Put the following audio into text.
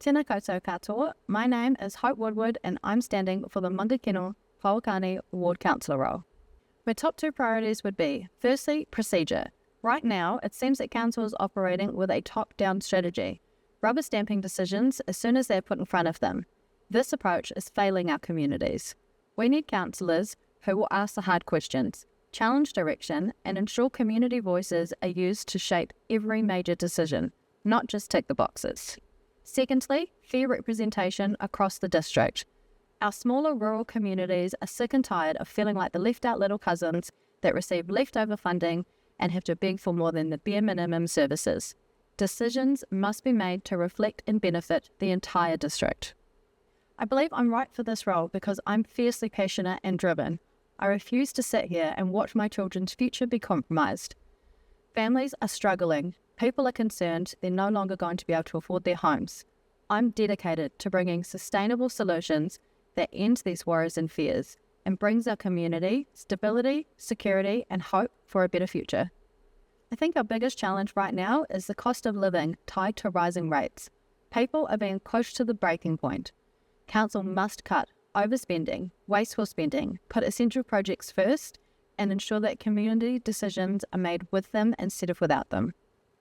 Tēnā koutou katoa, my name is Hope Woodward and I'm standing for the Mangakino-Pouākani Ward Councillor role. My top two priorities would be, firstly, procedure. Right now, it seems that council is operating with a top-down strategy, rubber stamping decisions as soon as they're put in front of them. This approach is failing our communities. We need councillors who will ask the hard questions, challenge direction, and ensure community voices are used to shape every major decision, not just tick the boxes. Secondly, fair representation across the district. Our smaller rural communities are sick and tired of feeling like the left-out little cousins that receive leftover funding and have to beg for more than the bare minimum services. Decisions must be made to reflect and benefit the entire district. I believe I'm right for this role because I'm fiercely passionate and driven. I refuse to sit here and watch my children's future be compromised. Families are struggling. People are concerned they're no longer going to be able to afford their homes. I'm dedicated to bringing sustainable solutions that end these worries and fears and brings our community stability, security, and hope for a better future. I think our biggest challenge right now is the cost of living tied to rising rates. People are being pushed to the breaking point. Council must cut overspending, wasteful spending, put essential projects first, and ensure that community decisions are made with them instead of without them.